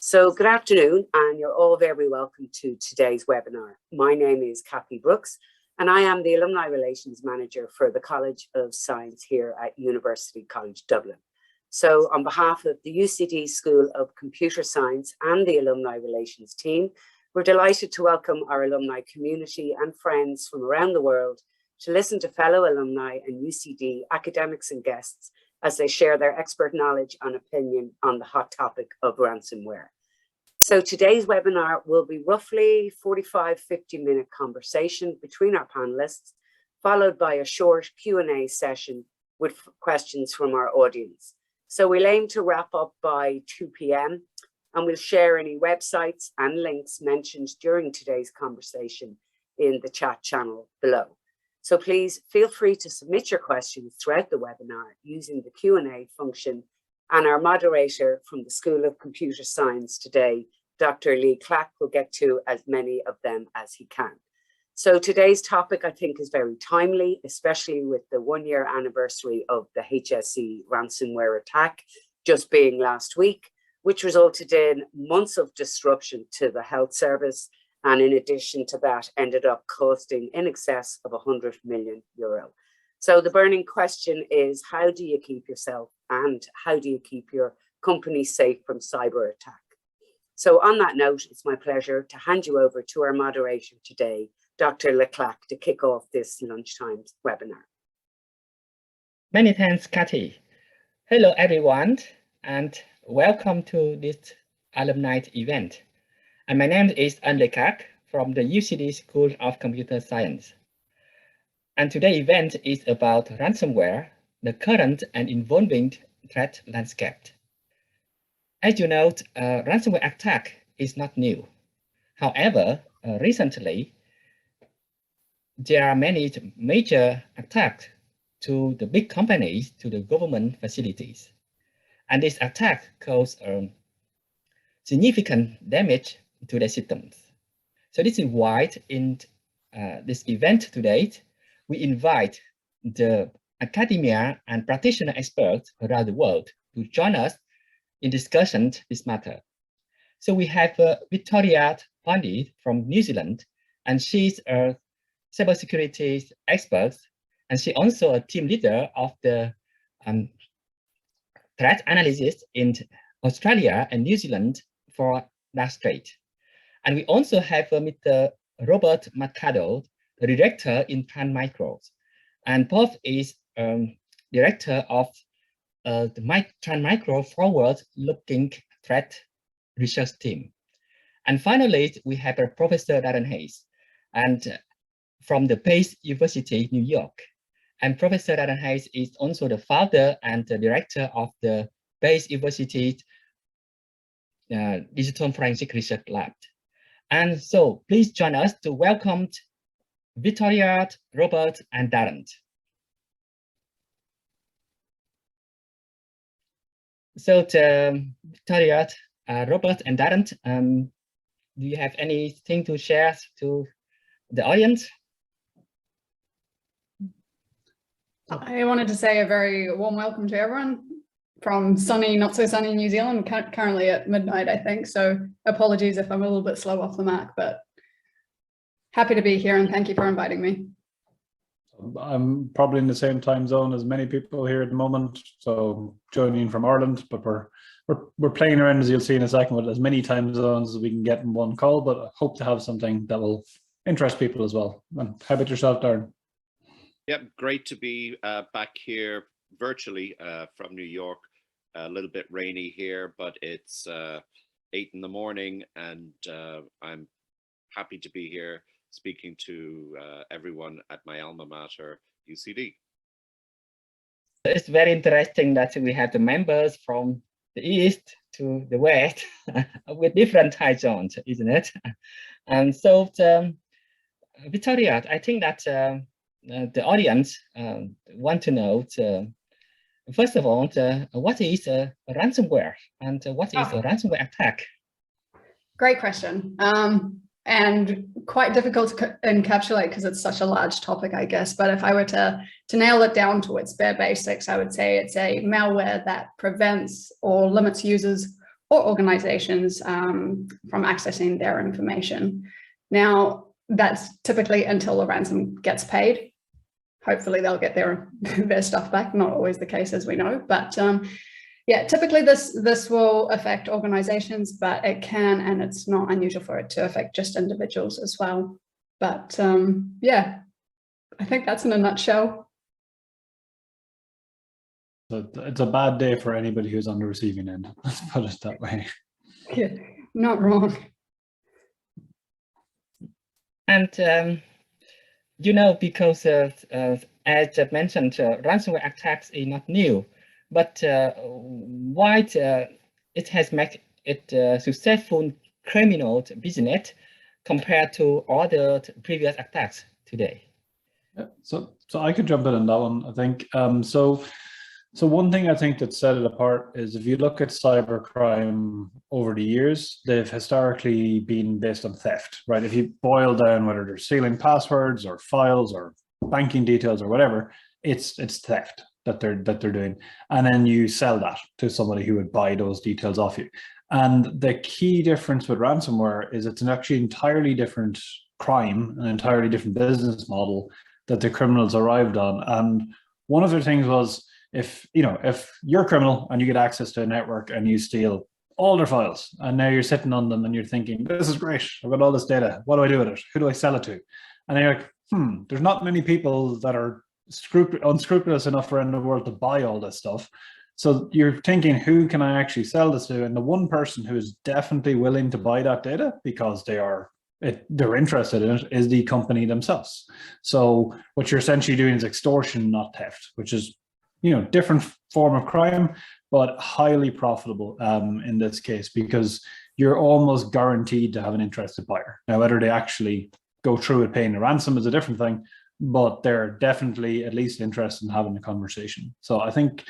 So good afternoon, and you're all very welcome to today's webinar. My name is Kathy Brooks, and I am the Alumni Relations Manager for the College of Science here at University College Dublin. So on behalf of the UCD School of Computer Science and the Alumni Relations team, we're delighted to welcome our alumni community and friends from around the world to listen to fellow alumni and UCD academics and guests as they share their expert knowledge and opinion on the hot topic of ransomware. So today's webinar will be roughly 45-50-minute conversation between our panelists, followed by a short Q&A session with questions from our audience. So we'll aim to wrap up by 2 p.m. and we'll share any websites and links mentioned during today's conversation in the chat channel below. So please feel free to submit your questions throughout the webinar using the Q&A function, and our moderator from the School of Computer Science today, Dr. Khac, will get to as many of them as he can. So today's topic, I think, is very timely, especially with the 1-year anniversary of the HSE ransomware attack just being last week, which resulted in months of disruption to the health service, and in addition to that, ended up costing in excess of €100 million. So the burning question is, how do you keep yourself and how do you keep your company safe from cyber attack? So on that note, it's my pleasure to hand you over to our moderator today, Dr. Khac, to kick off this lunchtime webinar. Many thanks, Kathy. Hello, everyone, and welcome to this alumni event. And my name is Khac from the UCD School of Computer Science. And today's event is about ransomware, the current and evolving threat landscape. As you know, ransomware attack is not new. However, recently, there are many major attacks to the big companies, to the government facilities. And this attack caused significant damage to the systems. So this is why in this event today, we invite the academia and practitioner experts around the world to join us in discussion this matter. So we have Victoria Baldie from New Zealand, and she's a cybersecurity expert, and she also a team leader of the threat analysis in Australia and New Zealand for Darktrace. And we also have Mr. Robert McArdle, the director in Micros, and Prof is director of the Micro forward-looking threat research team. And finally, we have Professor Darren, and from the Pace University, New York. And Professor Darren is also the founder and the director of the Pace University Digital Forensic Research Lab. And so please join us to welcome Victoria, Robert, and Darren. So Victoria, Robert, and Darren, do you have anything to share to the audience? I wanted to say a very warm welcome to everyone from sunny, not so sunny New Zealand, currently at midnight, I think. So apologies if I'm a little bit slow off the mark, but happy to be here and thank you for inviting me. I'm probably in the same time zone as many people here at the moment, so joining from Ireland, but we're playing around, as you'll see in a second, with as many time zones as we can get in one call, but I hope to have something that will interest people as well. And how about yourself, Darren? Yep, great to be back here virtually from New York. A little bit rainy here, but it's 8 in the morning, and I'm happy to be here speaking to everyone at my alma mater, UCD. It's very interesting that we have the members from the east to the west with different time zones, isn't it? And so, Victoria, I think that the audience want to know, first of all, what is a ransomware and what is a ransomware attack? Great question. And quite difficult to encapsulate because it's such a large topic, I guess. But if I were to nail it down to its bare basics, I would say it's a malware that prevents or limits users or organizations from accessing their information. Now, that's typically until the ransom gets paid. Hopefully they'll get their stuff back, not always the case, as we know, but yeah, typically this will affect organizations, but it can, and it's not unusual for it to affect just individuals as well. But yeah, I think that's in a nutshell. So it's a bad day for anybody who's on the receiving end, let's put it that way. Yeah, not wrong. And you know, because as I mentioned, ransomware attacks is not new, but why it has made it a successful criminal business compared to other previous attacks today? Yeah, so I could jump in on that one, I think. So one thing I think that set it apart is if you look at cybercrime over the years, they've historically been based on theft, right? If you boil down whether they're stealing passwords or files or banking details or whatever, it's theft that they're doing, and then you sell that to somebody who would buy those details off you. And the key difference with ransomware is it's an actually entirely different crime, an entirely different business model that the criminals arrived on. And one of their things was, if you're a criminal and you get access to a network and you steal all their files, and now you're sitting on them and you're thinking, this is great, I've got all this data, what do I do with it? Who do I sell it to? And you're like, there's not many people that are unscrupulous enough around the world to buy all this stuff. So you're thinking, who can I actually sell this to? And the one person who is definitely willing to buy that data because they're interested in it is the company themselves. So what you're essentially doing is extortion, not theft, which is, different form of crime, but highly profitable in this case, because you're almost guaranteed to have an interested buyer. Now, whether they actually go through with paying the ransom is a different thing, but they're definitely at least interested in having a conversation. So I think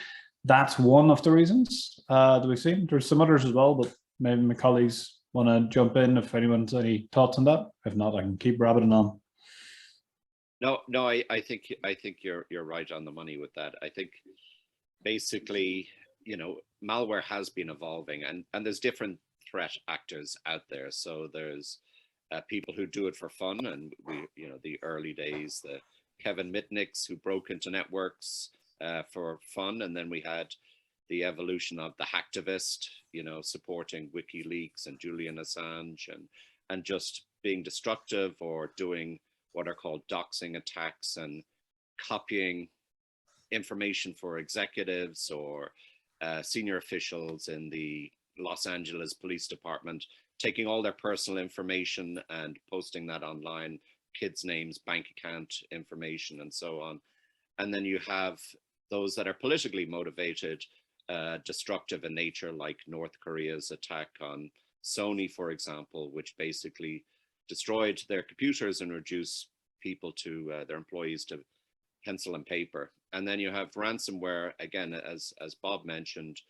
that's one of the reasons that we've seen. There's some others as well, but maybe my colleagues want to jump in if anyone's any thoughts on that. If not, I can keep rabbiting on. No, I think you're right on the money with that. I think basically, malware has been evolving, and there's different threat actors out there. So there's people who do it for fun, and the early days, the Kevin Mitnicks who broke into networks for fun, and then we had the evolution of the hacktivist, supporting WikiLeaks and Julian Assange, and just being destructive or doing what are called doxing attacks and copying information for executives or senior officials in the Los Angeles Police Department, taking all their personal information and posting that online, kids' names, bank account information, and so on. And then you have those that are politically motivated, destructive in nature, like North Korea's attack on Sony, for example, which basically destroyed their computers and reduced people to their employees to pencil and paper. And then you have ransomware, again, as Bob mentioned,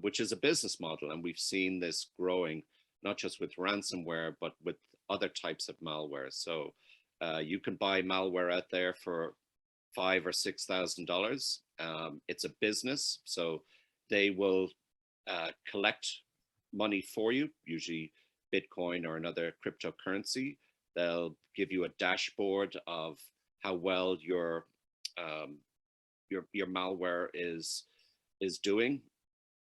which is a business model. And we've seen this growing, not just with ransomware, but with other types of malware. So you can buy malware out there for $5,000 or $6,000. It's a business, so they will collect money for you, usually Bitcoin or another cryptocurrency. They'll give you a dashboard of how well your malware is doing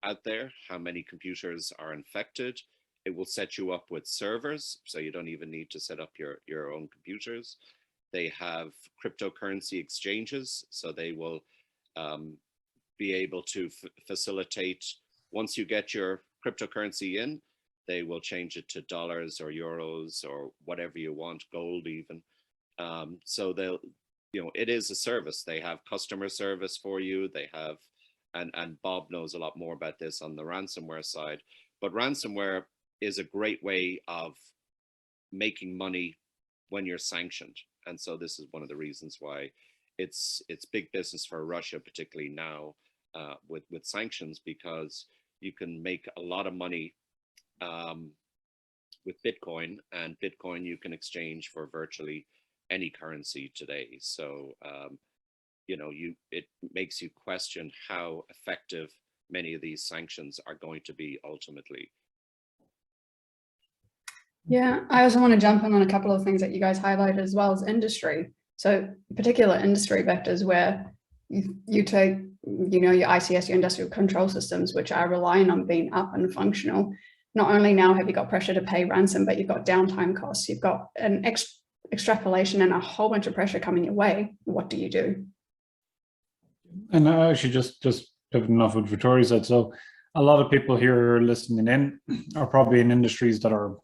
out there, how many computers are infected. It will set you up with servers, so you don't even need to set up your own computers. They have cryptocurrency exchanges, so they will be able to facilitate, once you get your cryptocurrency in, they will change it to dollars or euros or whatever you want, gold even. So they'll, it is a service. They have customer service for you. They have, and Bob knows a lot more about this on the ransomware side, but ransomware is a great way of making money when you're sanctioned. And so this is one of the reasons why it's big business for Russia, particularly now with sanctions, because you can make a lot of money with Bitcoin, and Bitcoin you can exchange for virtually any currency today. So it makes you question how effective many of these sanctions are going to be ultimately. Yeah, I also want to jump in on a couple of things that you guys highlighted as well as industry. So particular industry vectors where you take, you know, your ICS, your industrial control systems, which are relying on being up and functional. Not only now have you got pressure to pay ransom, but you've got downtime costs, you've got an extrapolation and a whole bunch of pressure coming your way. What do you do? And I actually just pivoting off what Victoria said. So a lot of people here listening in are probably in industries that are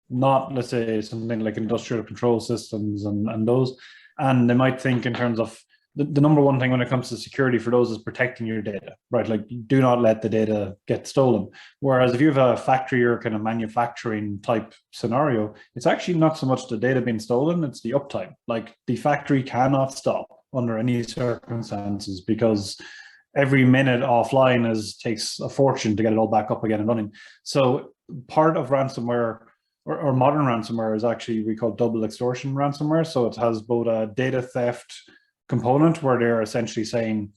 not, let's say, something like industrial control systems and those, and they might think in terms of the number one thing when it comes to security for those is protecting your data, right? Like, do not let the data get stolen. Whereas if you have a factory or kind of manufacturing type scenario, it's actually not so much the data being stolen, it's the uptime. Like, the factory cannot stop under any circumstances because every minute offline takes a fortune to get it all back up again and running. So part of ransomware or modern ransomware is actually we call double extortion ransomware. So it has both a data theft component where they're essentially saying,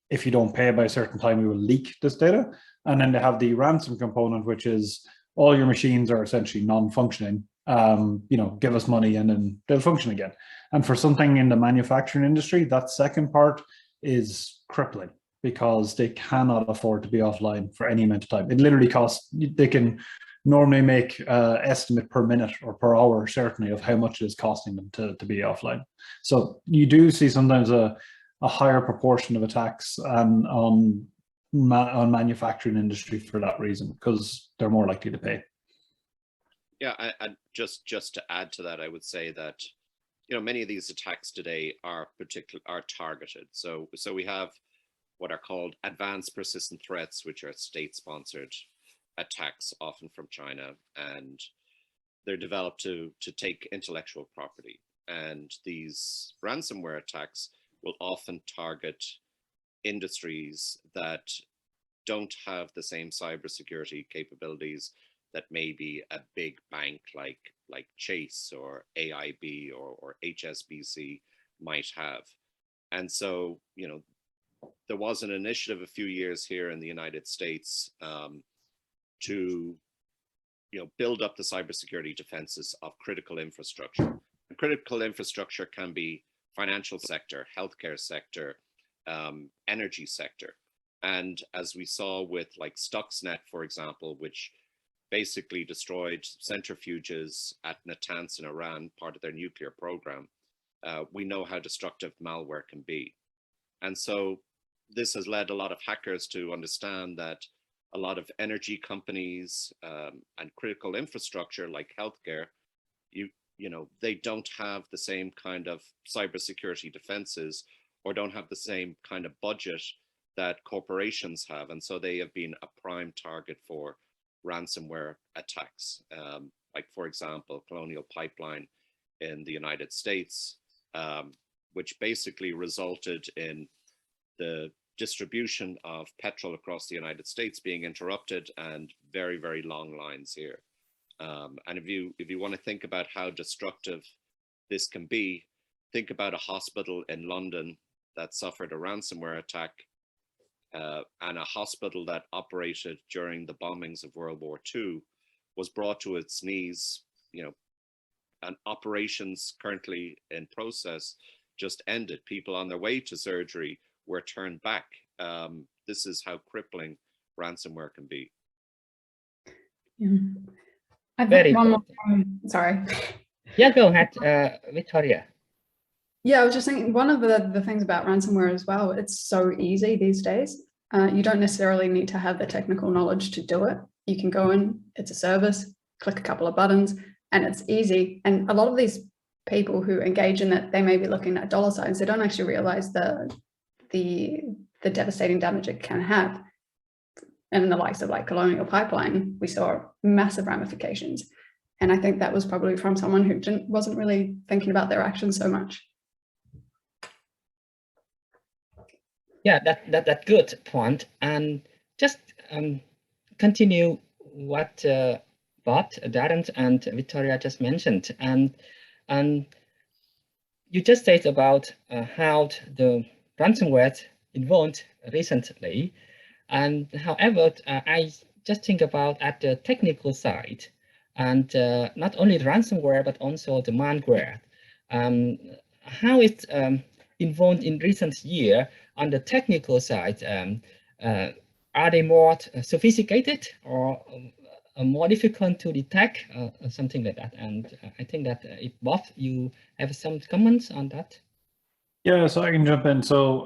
if you don't pay by a certain time, we will leak this data. And then they have the ransom component, which is all your machines are essentially non-functioning. You know, give us money and then they'll function again. And for something in the manufacturing industry, that second part is crippling because they cannot afford to be offline for any amount of time. It literally costs, they can normally make estimate per minute or per hour, certainly, of how much it is costing them to be offline. So you do see sometimes a higher proportion of attacks on manufacturing industry for that reason, because they're more likely to pay. Yeah, I just to add to that, I would say that, you know, many of these attacks today are targeted. So we have what are called advanced persistent threats, which are state-sponsored attacks, often from China, and they're developed to take intellectual property. And these ransomware attacks will often target industries that don't have the same cybersecurity capabilities that maybe a big bank like Chase or AIB or HSBC might have. And so, you know, there was an initiative a few years here in the United States to, you know, build up the cybersecurity defenses of critical infrastructure. And critical infrastructure can be financial sector, healthcare sector, energy sector. And as we saw with like Stuxnet, for example, which basically destroyed centrifuges at Natanz in Iran, part of their nuclear program, we know how destructive malware can be. And so this has led a lot of hackers to understand that a lot of energy companies and critical infrastructure like healthcare, you know, they don't have the same kind of cybersecurity defenses or don't have the same kind of budget that corporations have. And so they have been a prime target for ransomware attacks. Like, for example, Colonial Pipeline in the United States, which basically resulted in the distribution of petrol across the United States being interrupted and very, very long lines here. And if you want to think about how destructive this can be, think about a hospital in London that suffered a ransomware attack and a hospital that operated during the bombings of World War II was brought to its knees, you know, and operations currently in process just ended. People on their way to surgery were turned back. This is how crippling ransomware can be. Yeah. I've Very got one good. more. Sorry. Yeah, go ahead, Victoria. Yeah, I was just thinking one of the things about ransomware as well, it's so easy these days. You don't necessarily need to have the technical knowledge to do it. You can go in, it's a service, click a couple of buttons, and it's easy. And a lot of these people who engage in it, they may be looking at dollar signs. They don't actually realize the devastating damage it can have. And in the likes of like Colonial Pipeline, we saw massive ramifications. And I think that was probably from someone who wasn't really thinking about their actions so much. Yeah, that's good point. And just continue what Bob, Darren, and Victoria just mentioned. And you just said about how the ransomware evolved recently. And however, I just think about at the technical side, and not only the ransomware, but also the malware. How it's involved in recent year on the technical side. Are they more sophisticated or more difficult to detect, something like that? And I think that if Bob, you have some comments on that. Yeah, so I can jump in. So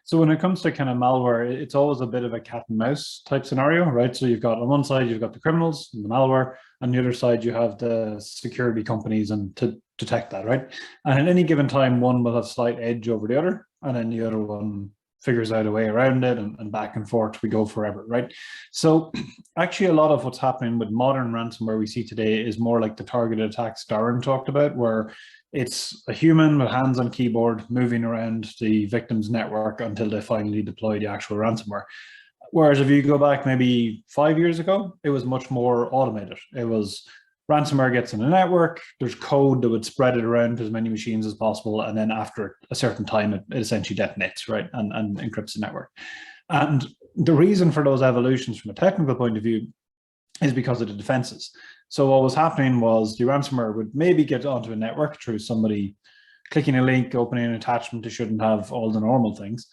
so when it comes to kind of malware, it's always a bit of a cat and mouse type scenario, right? So you've got on one side, you've got the criminals and the malware, and the other side, you have the security companies and to detect that, right? And at any given time, one will have slight edge over the other, and then the other one figures out a way around it, and back and forth we go forever, right? So actually a lot of what's happening with modern ransomware we see today is more like the targeted attacks Darren talked about, where it's a human with hands on keyboard moving around the victim's network until they finally deploy the actual ransomware. Whereas if you go back maybe 5 years ago, it was much more automated. It was ransomware gets in the network, there's code that would spread it around to as many machines as possible, and then after a certain time, it essentially detonates, right, and encrypts the network. And the reason for those evolutions from a technical point of view is because of the defenses. So what was happening was the ransomware would maybe get onto a network through somebody clicking a link, opening an attachment that shouldn't have all the normal things.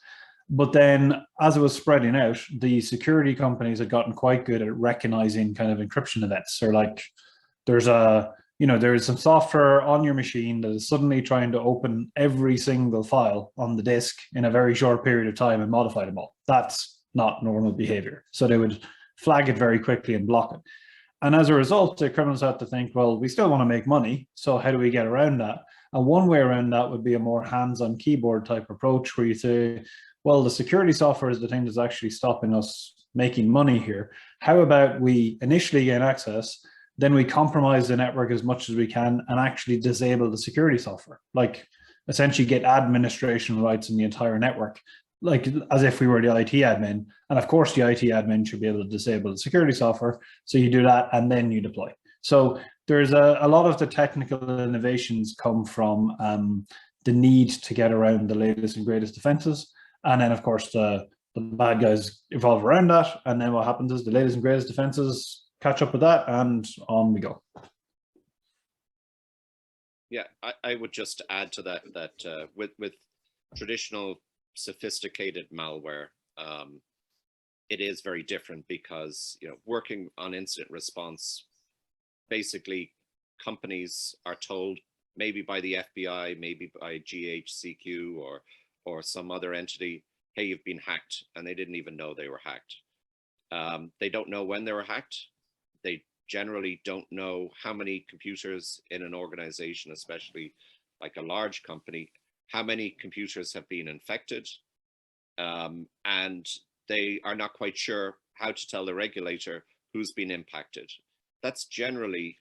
But then as it was spreading out, the security companies had gotten quite good at recognizing kind of encryption events. So like there's some software on your machine that is suddenly trying to open every single file on the disk in a very short period of time and modify them all. That's not normal behavior. So they would flag it very quickly and block it. And as a result, the criminals had to think, well, we still want to make money. So how do we get around that? And one way around that would be a more hands-on keyboard type approach where you say, well, the security software is the thing that's actually stopping us making money here. How about we initially gain access, then we compromise the network as much as we can and actually disable the security software, like essentially get administration rights in the entire network, like as if we were the IT admin. And of course, the IT admin should be able to disable the security software. So you do that and then you deploy. So there's a lot of the technical innovations come from the need to get around the latest and greatest defenses. And then, of course, the bad guys evolve around that. And then what happens is the latest and greatest defenses catch up with that, and on we go. Yeah, I would just add to that with traditional sophisticated malware, it is very different because, you know, working on incident response, basically companies are told maybe by the FBI, maybe by GHCQ or some other entity, hey, you've been hacked, and they didn't even know they were hacked. They don't know when they were hacked. They generally don't know how many computers in an organization, especially like a large company, how many computers have been infected, and they are not quite sure how to tell the regulator who's been impacted. That's generally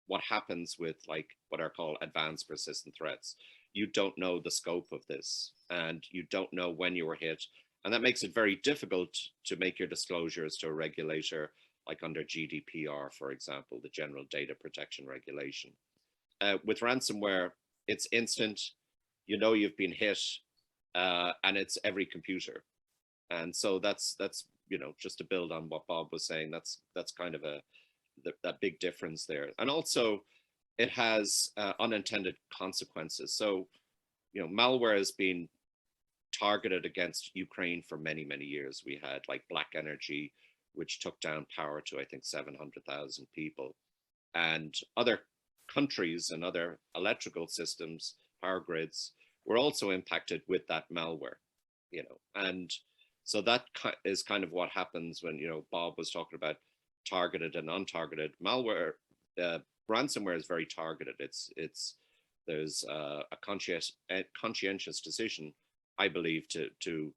what happens with like what are called advanced persistent threats. You don't know the scope of this, and you don't know when you were hit, and that makes it very difficult to make your disclosures to a regulator, like under GDPR, for example, the General Data Protection Regulation. With ransomware, it's instant. You know you've been hit, and it's every computer. And so that's you know, just to build on what Bob was saying, that's kind of that big difference there. And also it has unintended consequences. So, you know, malware has been targeted against Ukraine for many, many years. We had like Black Energy, which took down power to, I think, 700,000 people. And other countries and other electrical systems, power grids, were also impacted with that malware, you know. And so that is kind of what happens when, you know, Bob was talking about targeted and untargeted malware. Ransomware is very targeted. There's a conscientious decision, I believe, to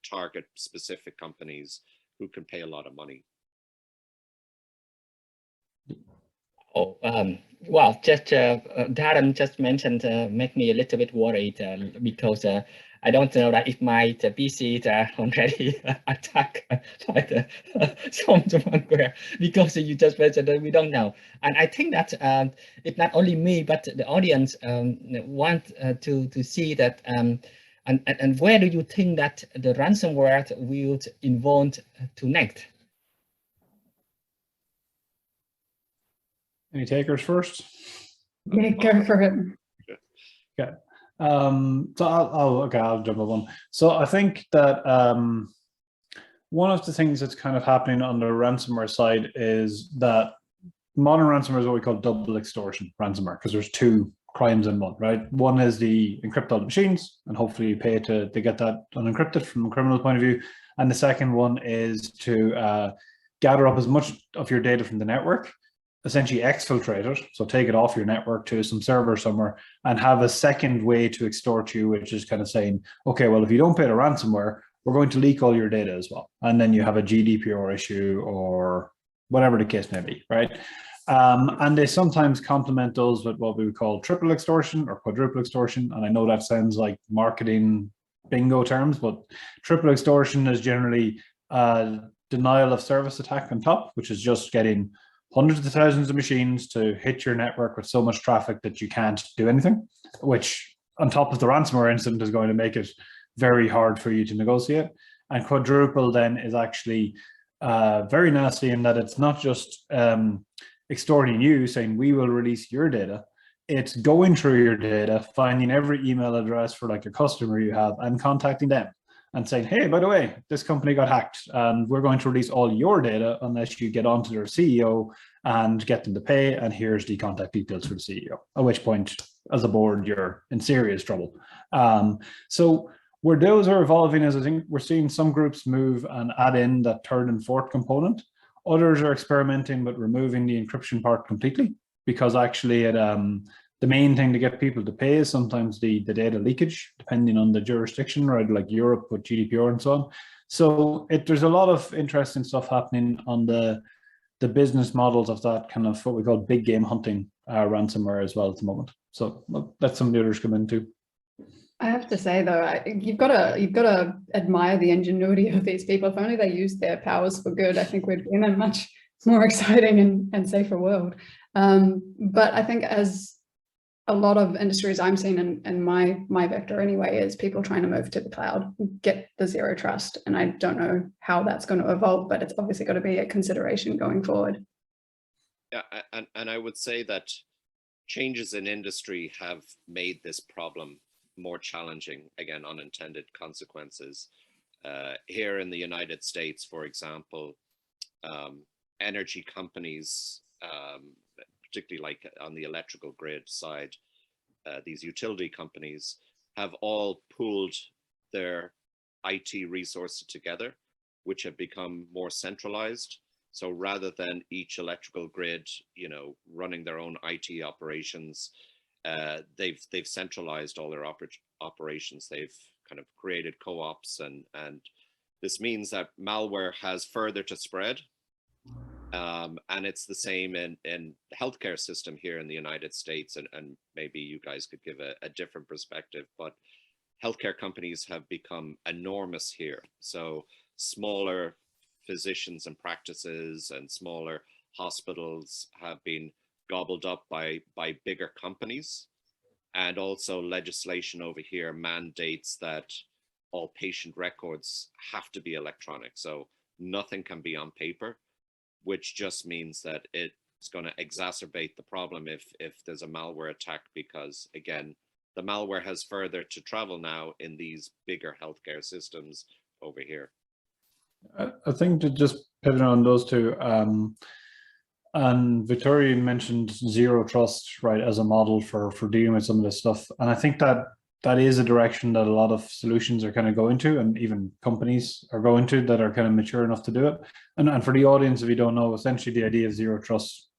target specific companies who can pay a lot of money. Oh, well, just Darren just mentioned make me a little bit worried because I don't know that if my PC is already attacked by some malware, because you just mentioned that we don't know. And I think that it's not only me, but the audience want to see that And where do you think that the ransomware will evolve to next? Any takers first? Yeah, go for it. Okay. So I'll jump on. So I think that one of the things that's kind of happening on the ransomware side is that modern ransomware is what we call double extortion ransomware, because there's two crimes in one, right? One is the encrypt all the machines, and hopefully you pay to get that unencrypted from a criminal point of view. And the second one is to gather up as much of your data from the network, essentially exfiltrate it, so take it off your network to some server somewhere, and have a second way to extort you, which is kind of saying, okay, well, if you don't pay the ransomware, we're going to leak all your data as well. And then you have a GDPR issue or whatever the case may be, right? And they sometimes complement those with what we would call triple extortion or quadruple extortion. And I know that sounds like marketing bingo terms, but triple extortion is generally denial of service attack on top, which is just getting hundreds of thousands of machines to hit your network with so much traffic that you can't do anything, which on top of the ransomware incident is going to make it very hard for you to negotiate. And quadruple then is actually very nasty in that it's not just extorting you, saying we will release your data. It's going through your data, finding every email address for like a customer you have and contacting them and saying, hey, by the way, this company got hacked and we're going to release all your data unless you get onto their CEO and get them to pay, and here's the contact details for the CEO, at which point, as a board, you're in serious trouble. So where those are evolving is, I think we're seeing some groups move and add in that third and fourth component. Others are experimenting with removing the encryption part completely, because actually the main thing to get people to pay is sometimes the data leakage, depending on the jurisdiction, right? Like Europe with GDPR and so on. So there's a lot of interesting stuff happening on the business models of that kind of what we call big game hunting ransomware as well at the moment. So that's some of the others come into. I have to say though, you've got to admire the ingenuity of these people. If only they used their powers for good, I think we'd be in a much more exciting and safer world. But I think as a lot of industries I'm seeing in my vector anyway, is people trying to move to the cloud, get the zero trust. And I don't know how that's going to evolve, but it's obviously got to be a consideration going forward. Yeah, and I would say that changes in industry have made this problem more challenging, again, unintended consequences. Here in the United States, for example, energy companies, particularly like on the electrical grid side, these utility companies have all pooled their IT resources together, which have become more centralized. So rather than each electrical grid, running their own IT operations, they've centralized all their operations. They've kind of created co-ops, and this means that malware has further to spread. And it's the same in the healthcare system here in the United States, and maybe you guys could give a different perspective, but healthcare companies have become enormous here. So smaller physicians and practices and smaller hospitals have been gobbled up by bigger companies. And also legislation over here mandates that all patient records have to be electronic. So nothing can be on paper, which just means that it's going to exacerbate the problem if there's a malware attack, because again, the malware has further to travel now in these bigger healthcare systems over here. I think to just pivot on those two, and Victoria mentioned zero trust, right, as a model for dealing with some of this stuff. And I think that is a direction that a lot of solutions are kind of going to, and even companies are going to, that are kind of mature enough to do it. And for the audience, if you don't know, essentially the idea of zero trust,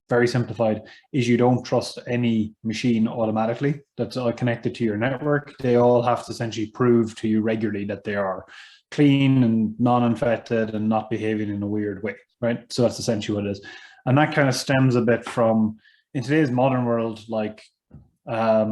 very simplified, is you don't trust any machine automatically that's connected to your network. They all have to essentially prove to you regularly that they are clean and non-infected and not behaving in a weird way, right? So that's essentially what it is. And that kind of stems a bit from, in today's modern world, like, I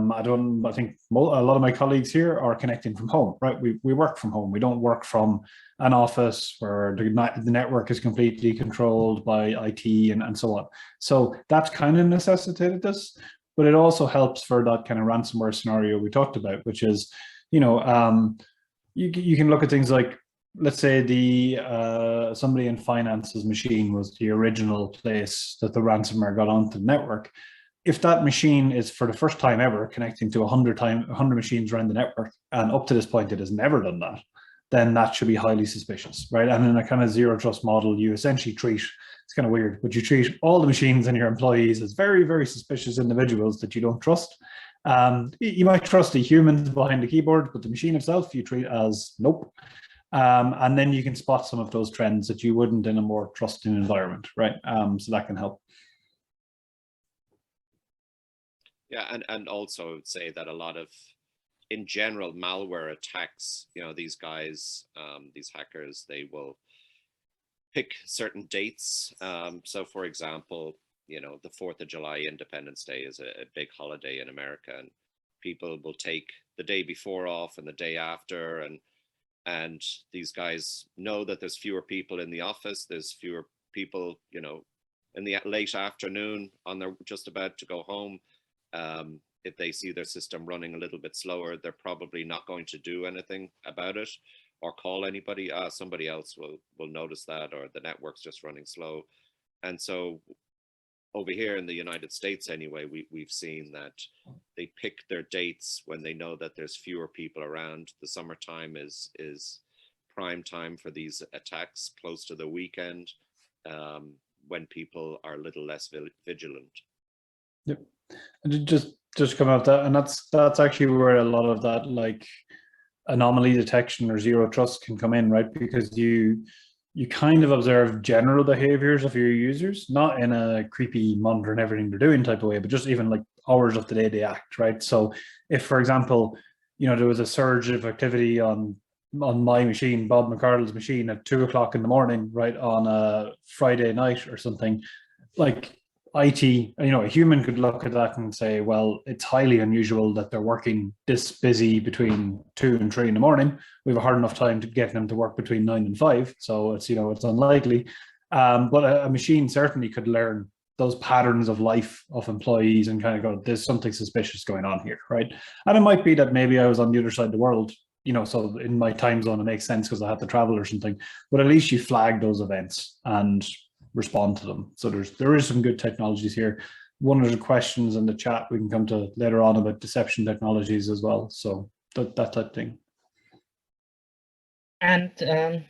think a lot of my colleagues here are connecting from home, right? We work from home. We don't work from an office where the network is completely controlled by IT and so on. So that's kind of necessitated this, but it also helps for that kind of ransomware scenario we talked about, which is, you know, you can look at things like, let's say somebody in finance's machine was the original place that the ransomware got onto the network. If that machine is for the first time ever connecting to 100 machines around the network, and up to this point it has never done that, then that should be highly suspicious, right? And in a kind of zero trust model, you essentially treat, it's kind of weird, but you treat all the machines and your employees as very, very suspicious individuals that you don't trust. You might trust the humans behind the keyboard, but the machine itself you treat as nope. And then you can spot some of those trends that you wouldn't in a more trusting environment, right? So that can help. Yeah, and also I would say that a lot of, in general, malware attacks, you know, these guys, these hackers, they will pick certain dates. So for example, you know, the 4th of July, Independence Day is a big holiday in America, and people will take the day before off and the day after, and these guys know that there's fewer people in the office, there's fewer people, you know, in the late afternoon on their just about to go home. If they see their system running a little bit slower, they're probably not going to do anything about it or call anybody. Somebody else will notice that, or the network's just running slow. And so over here in the United States anyway, we've seen that they pick their dates when they know that there's fewer people around. The summertime is prime time for these attacks, close to the weekend, when people are a little less vigilant. Yep. And just come out that, and that's actually where a lot of that like anomaly detection or zero trust can come in, right? Because you kind of observe general behaviors of your users, not in a creepy monitoring everything they're doing type of way, but just even like hours of the day they act, right? So if, for example, you know, there was a surge of activity on my machine, Bob McArdle's machine, at 2 o'clock in the morning, right, on a Friday night or something, like IT, you know, a human could look at that and say, well, it's highly unusual that they're working this busy between 2 and 3 in the morning. We have a hard enough time to get them to work between 9 and 5. So it's, you know, it's unlikely. But a machine certainly could learn those patterns of life of employees and kind of go, there's something suspicious going on here, right? And it might be that maybe I was on the other side of the world, you know, so in my time zone, it makes sense because I had to travel or something, but at least you flag those events and respond to them. So there is some good technologies here. One of the questions in the chat we can come to later on about deception technologies as well. So that type of thing. And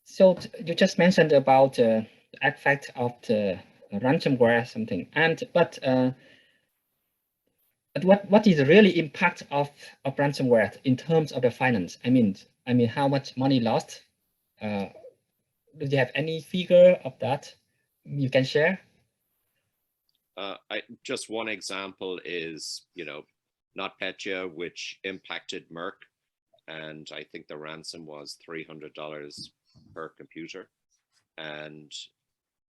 so you just mentioned about the effect of the ransomware something. And but what is the really impact of ransomware in terms of the finance? I mean how much money lost? Do you have any figure of that you can share? Just one example is, you know, NotPetya, which impacted Merck, and I think the ransom was $300 per computer, and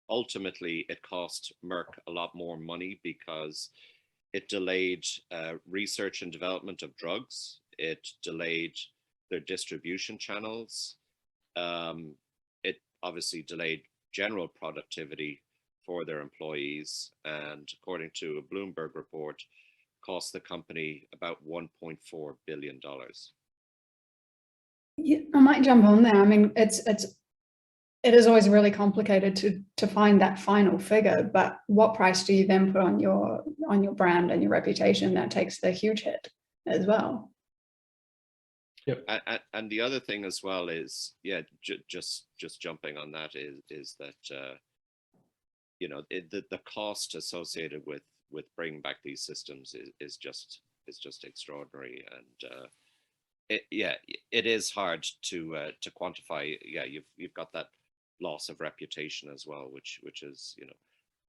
ultimately it cost Merck a lot more money because it delayed research and development of drugs. It delayed their distribution channels. It obviously delayed general productivity for their employees, and according to a Bloomberg report, cost the company about $1.4 billion. Yeah, I might jump on there. I mean, it is always really complicated to find that final figure, but what price do you then put on your brand and your reputation? That takes the huge hit as well. Yep. And the other thing as well is, yeah, just jumping on that is that you know, the cost associated with bringing back these systems is just extraordinary, and it is hard to quantify. Yeah, you've got that loss of reputation as well, which is, you know.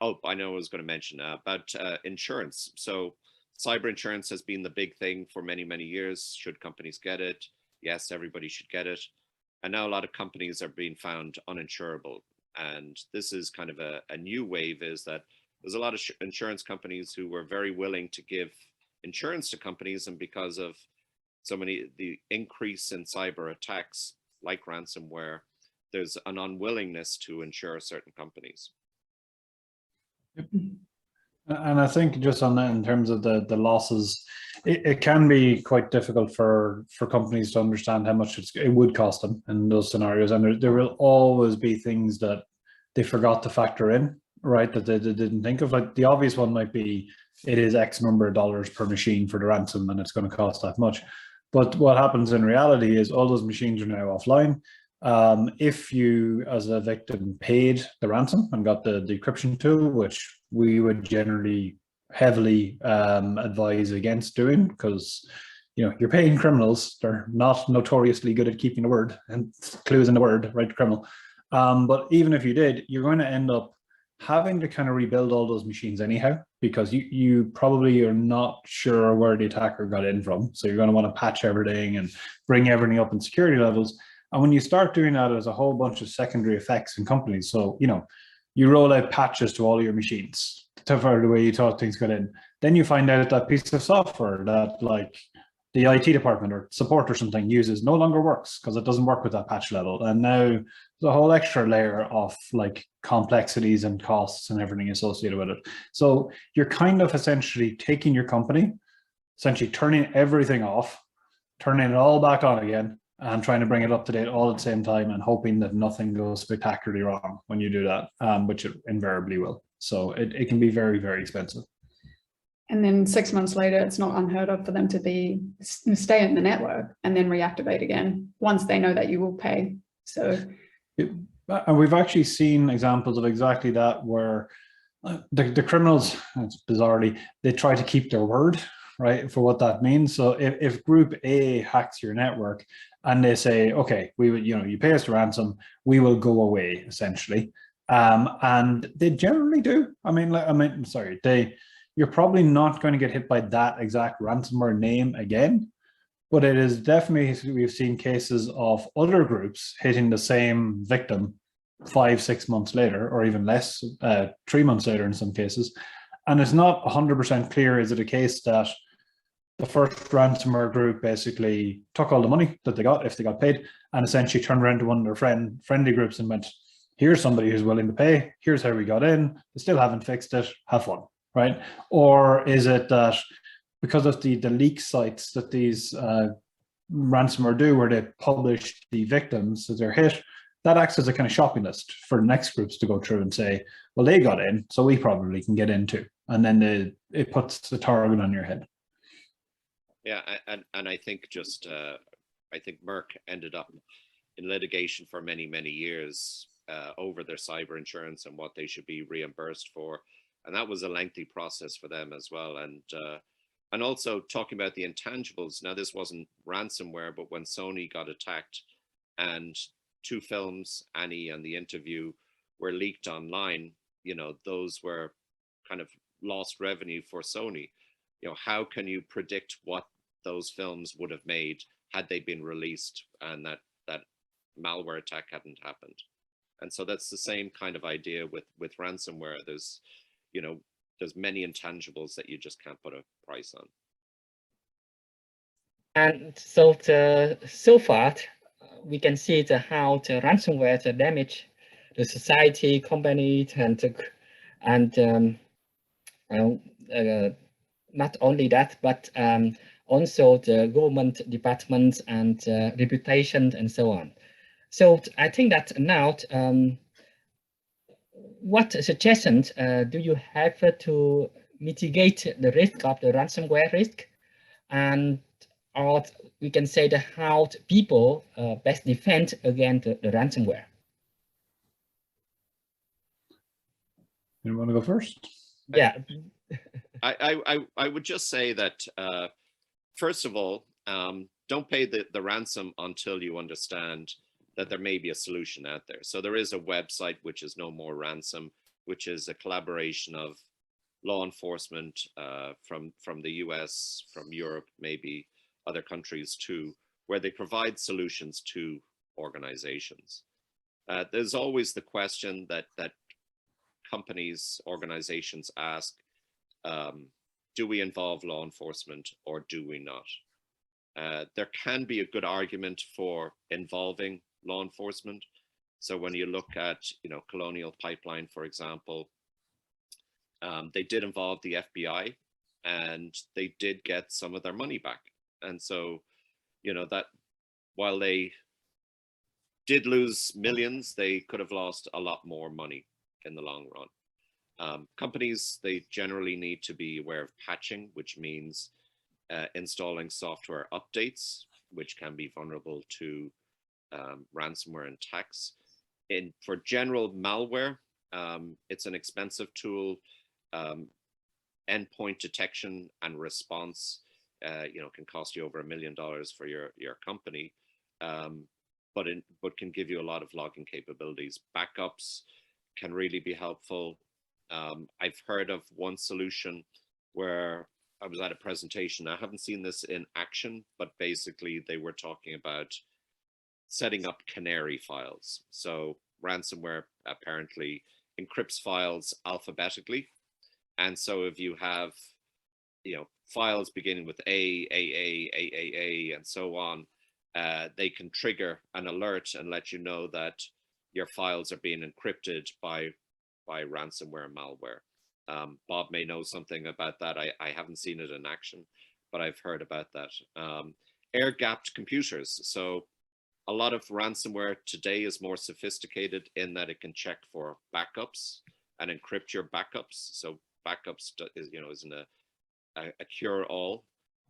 Oh, I know I was going to mention about insurance. So cyber insurance has been the big thing for many years. Should companies get it? Yes, everybody should get it. And now a lot of companies are being found uninsurable. And this is kind of a new wave, is that there's a lot of insurance companies who were very willing to give insurance to companies, and because of the increase in cyber attacks like ransomware, there's an unwillingness to insure certain companies. And I think just on that, in terms of the losses, it can be quite difficult for companies to understand how much it would cost them in those scenarios, and there will always be things that they forgot to factor in, right, that they didn't think of. Like the obvious one might be it is X number of dollars per machine for the ransom and it's going to cost that much. But what happens in reality is all those machines are now offline. If you as a victim paid the ransom and got the decryption tool, which we would generally heavily advise against doing, because you're paying criminals, they're not notoriously good at keeping the word and clues in the word, right, criminal. But even if you did, you're going to end up having to kind of rebuild all those machines anyhow, because you probably are not sure where the attacker got in from. So you're going to want to patch everything and bring everything up in security levels. And when you start doing that, there's a whole bunch of secondary effects in companies. So, you roll out patches to all your machines for the way you thought things got in. Then you find out that piece of software that like the IT department or support or something uses no longer works because it doesn't work with that patch level. And now there's a whole extra layer of like complexities and costs and everything associated with it. So you're kind of essentially taking your company, essentially turning everything off, turning it all back on again, and trying to bring it up to date all at the same time and hoping that nothing goes spectacularly wrong when you do that, which it invariably will. So it can be very, very expensive. And then 6 months later, it's not unheard of for them to stay in the network and then reactivate again once they know that you will pay. So, and we've actually seen examples of exactly that, where the criminals, bizarrely, they try to keep their word, right, for what that means. So if Group A hacks your network and they say, okay, we would, you pay us the ransom, we will go away, essentially, and they generally do. You're probably not going to get hit by that exact ransomware name again, but it is definitely, we've seen cases of other groups hitting the same victim 5-6 months later, or even less, 3 months later in some cases. And it's not 100% clear, is it a case that the first ransomware group basically took all the money that they got, if they got paid, and essentially turned around to one of their friendly groups and went, here's somebody who's willing to pay, here's how we got in, they still haven't fixed it, have fun, right? Or is it that because of the leak sites that these ransomware do, where they publish the victims as they're hit, that acts as a kind of shopping list for the next groups to go through and say, well, they got in, so we probably can get in too. And then it puts the target on your head. Yeah, and I think I think Merck ended up in litigation for many, many years over their cyber insurance and what they should be reimbursed for. And that was a lengthy process for them as well. And also talking about the intangibles. Now, this wasn't ransomware, but when Sony got attacked and 2 films, Annie and The Interview, were leaked online, those were kind of lost revenue for Sony. How can you predict what those films would have made had they been released and that malware attack hadn't happened? And so that's the same kind of idea with ransomware. There's many intangibles that you just can't put a price on. And so so far, we can see how the ransomware damage the society, company, and not only that, but also the government departments and reputation and so on. So I think that now, what suggestions do you have to mitigate the risk of the ransomware risk, or we can say how people best defend against the ransomware? You want to go first? Yeah. I would just say that, first of all, don't pay the ransom until you understand that there may be a solution out there. So there is a website, which is No More Ransom, which is a collaboration of law enforcement from the US, from Europe, maybe other countries too, where they provide solutions to organizations. There's always the question that companies, organizations ask, do we involve law enforcement or do we not? There can be a good argument for involving law enforcement. So when you look at, Colonial Pipeline, for example, they did involve the FBI and they did get some of their money back. And so, you know, that while they did lose millions, they could have lost a lot more money in the long run. Companies, they generally need to be aware of patching, which means installing software updates, which can be vulnerable to ransomware and attacks. For general malware, it's an expensive tool. Endpoint detection and response, you know, can cost you over $1 million for your company, but can give you a lot of logging capabilities. Backups can really be helpful. I've heard of one solution where I was at a presentation. I haven't seen this in action, but basically they were talking about setting up canary files. So ransomware apparently encrypts files alphabetically. And so if you have, you know, files beginning with A, and so on, they can trigger an alert and let you know that your files are being encrypted by ransomware and malware. Bob may know something about that. I haven't seen it in action, but I've heard about that. Air-gapped computers. So a lot of ransomware today is more sophisticated in that it can check for backups and encrypt your backups. So backups isn't a cure-all,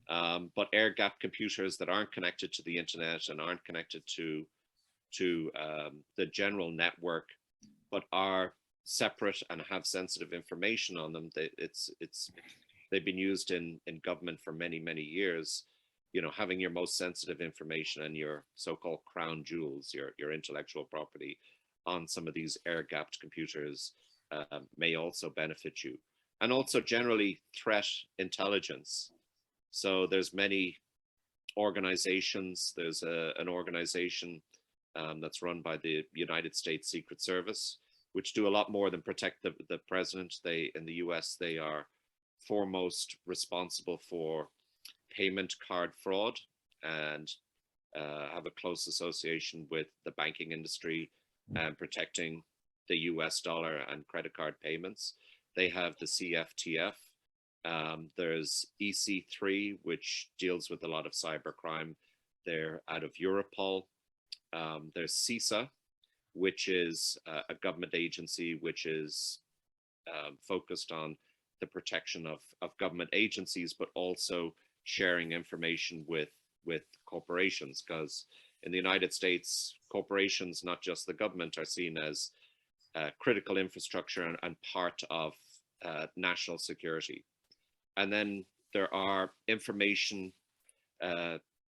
but air-gapped computers that aren't connected to the internet and aren't connected to the general network, but are separate and have sensitive information on them. They've been used in government for many years. You know, having your most sensitive information and your so-called crown jewels, your intellectual property, on some of these air-gapped computers may also benefit you. And also generally threat intelligence. So there's many organizations. There's an organization that's run by the United States Secret Service, which do a lot more than protect the president. In the US, they are foremost responsible for payment card fraud and have a close association with the banking industry and protecting the US dollar and credit card payments. They have the CFTF. There's EC3, which deals with a lot of cybercrime. They're out of Europol. There's CISA, which is a government agency which is focused on the protection of government agencies, but also sharing information with corporations, because in the United States, corporations, not just the government, are seen as critical infrastructure and part of national security. And then there are information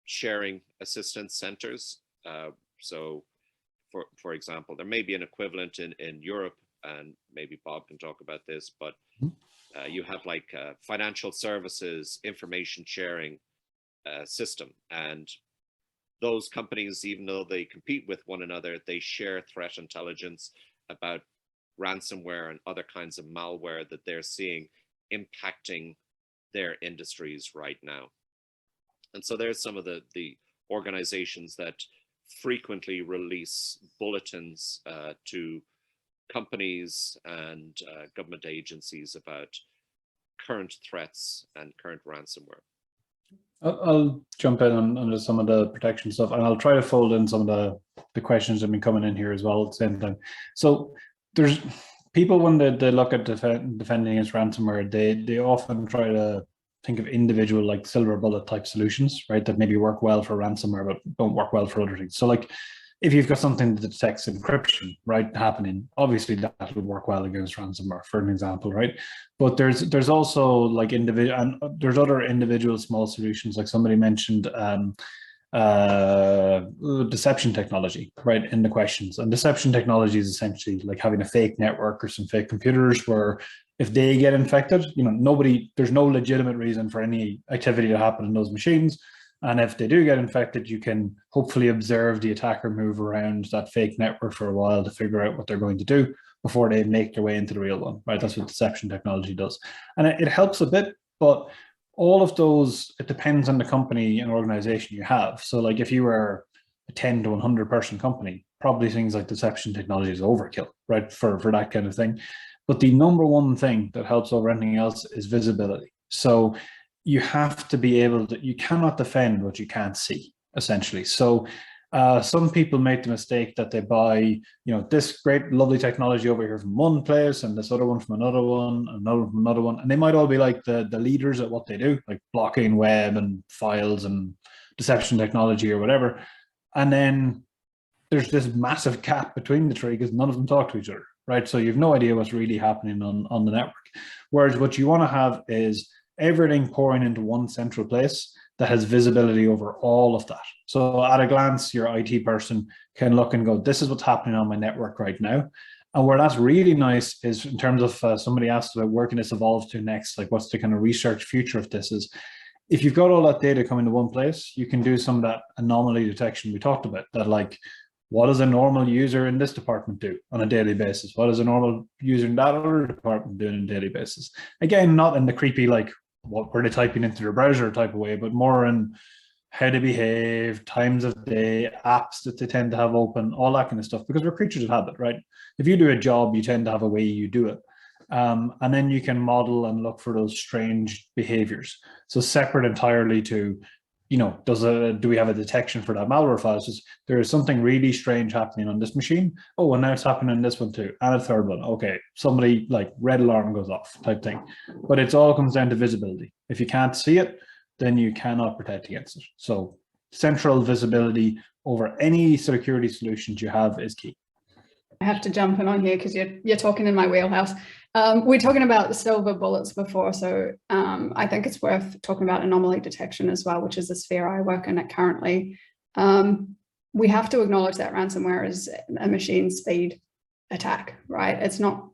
sharing assistance centers. So for example, there may be an equivalent in Europe, and maybe Bob can talk about this, but you have like financial services information sharing system, and those companies, even though they compete with one another, they share threat intelligence about ransomware and other kinds of malware that they're seeing impacting their industries right now. And so there's some of the organizations that frequently release bulletins to companies and government agencies about current threats and current ransomware. I'll jump in on some of the protection stuff, and I'll try to fold in some of the questions that have been coming in here as well at the same time. So there's people, when they look at defending against ransomware, they often try to think of individual like silver bullet type solutions, right, that maybe work well for ransomware but don't work well for other things. So like if you've got something that detects encryption, right, happening, obviously that will work well against ransomware, for an example, right? But there's also like individual, and there's other individual small solutions, like somebody mentioned deception technology, right, in the questions. And deception technology is essentially like having a fake network or some fake computers where if they get infected, you know, there's no legitimate reason for any activity to happen in those machines. And if they do get infected, you can hopefully observe the attacker move around that fake network for a while to figure out what they're going to do before they make their way into the real one, right? That's what deception technology does. And it helps a bit, but all of those, it depends on the company and organization you have. So like if you were a 10 to 100 person company, probably things like deception technology is overkill, right, for that kind of thing. But the number one thing that helps over anything else is visibility. So you have to be able to, you cannot defend what you can't see, essentially. So some people make the mistake that they buy, you know, this great, lovely technology over here from one place and this other one from another one, another from another one. And they might all be like the leaders at what they do, like blocking web and files and deception technology or whatever. And then there's this massive gap between the three because none of them talk to each other, right? So you have no idea what's really happening on the network. Whereas what you want to have is everything pouring into one central place that has visibility over all of that. So at a glance, your IT person can look and go, this is what's happening on my network right now. And where that's really nice is in terms of somebody asked about where can this evolve to next, like what's the kind of research future of this is, if you've got all that data coming to one place, you can do some of that anomaly detection we talked about, that like, what does a normal user in this department do on a daily basis? What does a normal user in that other department do on a daily basis? Again, not in the creepy, like, what were they typing into their browser type of way, but more in how they behave, times of day, apps that they tend to have open, all that kind of stuff, because we're creatures of habit, right? If you do a job, you tend to have a way you do it. And then you can model and look for those strange behaviors. So separate entirely to, you know, do we have a detection for that malware file? So there is something really strange happening on this machine. Oh, and now it's happening on this one too, and a third one. Okay, somebody like red alarm goes off type thing. But it all comes down to visibility. If you can't see it, then you cannot protect against it. So central visibility over any security solutions you have is key. I have to jump in on here because you're talking in my wheelhouse. We're talking about the silver bullets before, so I think it's worth talking about anomaly detection as well, which is the sphere I work in at currently. We have to acknowledge that ransomware is a machine speed attack, right? It's not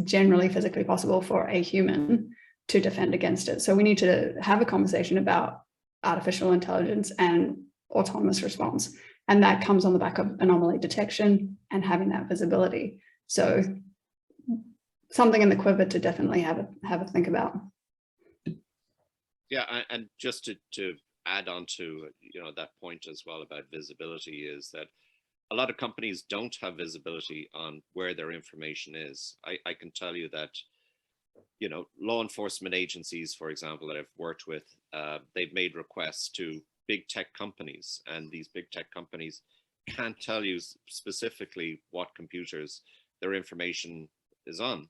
generally physically possible for a human to defend against it. So we need to have a conversation about artificial intelligence and autonomous response. And that comes on the back of anomaly detection and having that visibility. So something in the quiver to definitely have a think about. Yeah, and just to add on to, you know, that point as well about visibility is that a lot of companies don't have visibility on where their information is. I can tell you that, you know, law enforcement agencies, for example, that I've worked with, they've made requests to big tech companies, and these big tech companies can't tell you specifically what computers their information is on.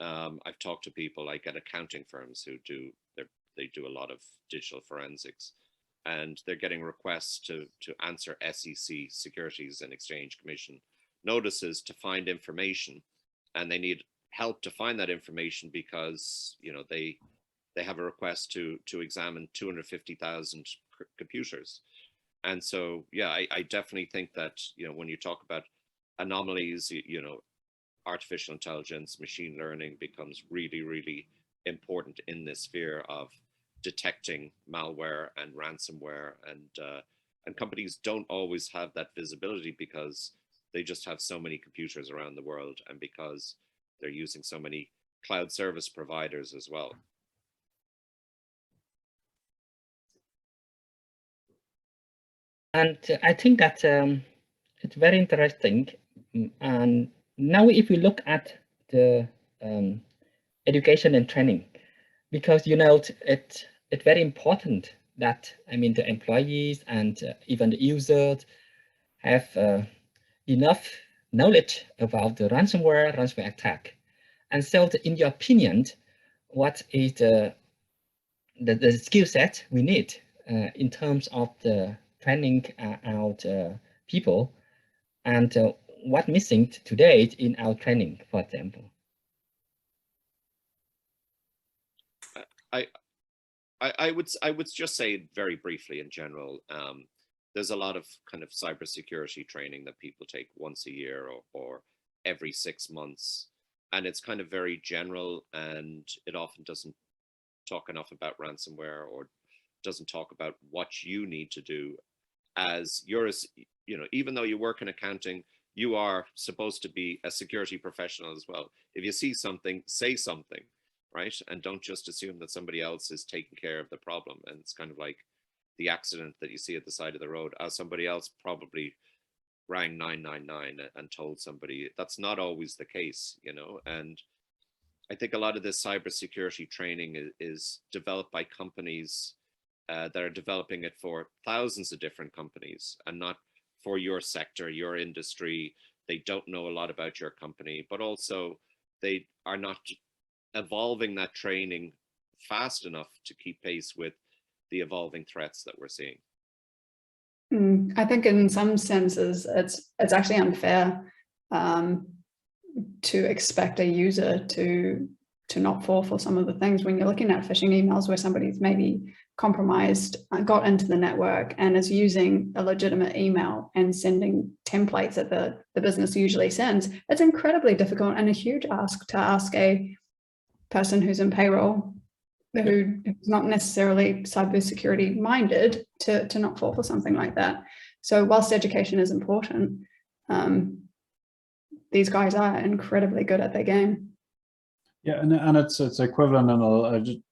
I've talked to people like at accounting firms who they do a lot of digital forensics, and they're getting requests to answer SEC, Securities and Exchange Commission, notices to find information, and they need help to find that information because, you know, they have a request to examine 250,000 computers. And so, yeah, I definitely think that, you know, when you talk about anomalies, you know, artificial intelligence, machine learning becomes really, really important in this sphere of detecting malware and ransomware. And companies don't always have that visibility because they just have so many computers around the world, and because they're using so many cloud service providers as well. And I think that it's very interesting. And now if we look at the education and training, because, you know, it's very important that, I mean, the employees and even the users have enough knowledge about the ransomware attack. And so in your opinion, what is the skill set we need in terms of the training our people, and what missing today in our training, for example? I would just say very briefly in general, there's a lot of kind of cybersecurity training that people take once a year or every 6 months. And it's kind of very general, and it often doesn't talk enough about ransomware, or doesn't talk about what you need to do as you're, you know, even though you work in accounting, you are supposed to be a security professional as well. If you see something, say something, right? And don't just assume that somebody else is taking care of the problem. And it's kind of like the accident that you see at the side of the road. Somebody else probably rang 999 and told somebody. That's not always the case, you know. And I think a lot of this cybersecurity training is developed by companies that are developing it for thousands of different companies and not for your sector, your industry. They don't know a lot about your company, but also they are not evolving that training fast enough to keep pace with the evolving threats that we're seeing. I think in some senses, it's actually unfair to expect a user to not fall for some of the things when you're looking at phishing emails where somebody's maybe compromised, got into the network and is using a legitimate email and sending templates that the business usually sends. It's incredibly difficult and a huge ask to ask a person who's in payroll, who's not necessarily cybersecurity minded, to not fall for something like that. So whilst education is important, these guys are incredibly good at their game. Yeah, and it's equivalent, and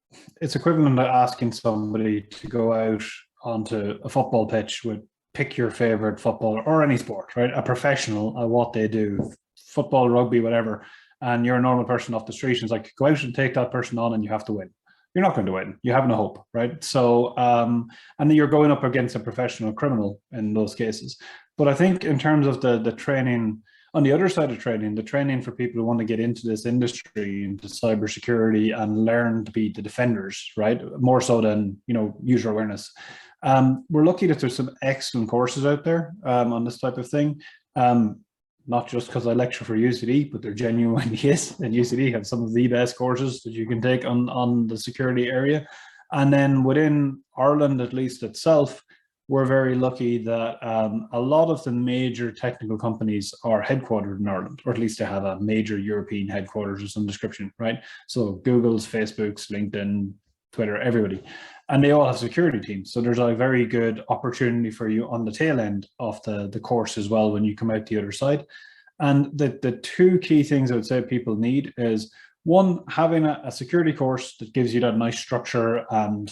it's equivalent to asking somebody to go out onto a football pitch with pick your favorite footballer or any sport, right? A professional at what they do, football, rugby, whatever. And you're a normal person off the street, and it's like, go out and take that person on, and you have to win. You're not going to win. You have no hope, right? So, and then you're going up against a professional criminal in those cases. But I think in terms of the training, on the other side of training, the training for people who want to get into this industry, into cybersecurity, and learn to be the defenders, right? More so than, user awareness. We're lucky that there's some excellent courses out there on this type of thing. Not just because I lecture for UCD, but there genuinely is. And UCD have some of the best courses that you can take on the security area. And then within Ireland, at least itself, we're very lucky that a lot of the major technical companies are headquartered in Ireland, or at least they have a major European headquarters of some description, right? So Google's, Facebook's, LinkedIn, Twitter, everybody. And they all have security teams. So there's a very good opportunity for you on the tail end of the course as well when you come out the other side. And the two key things I would say people need is, one, having a security course that gives you that nice structure and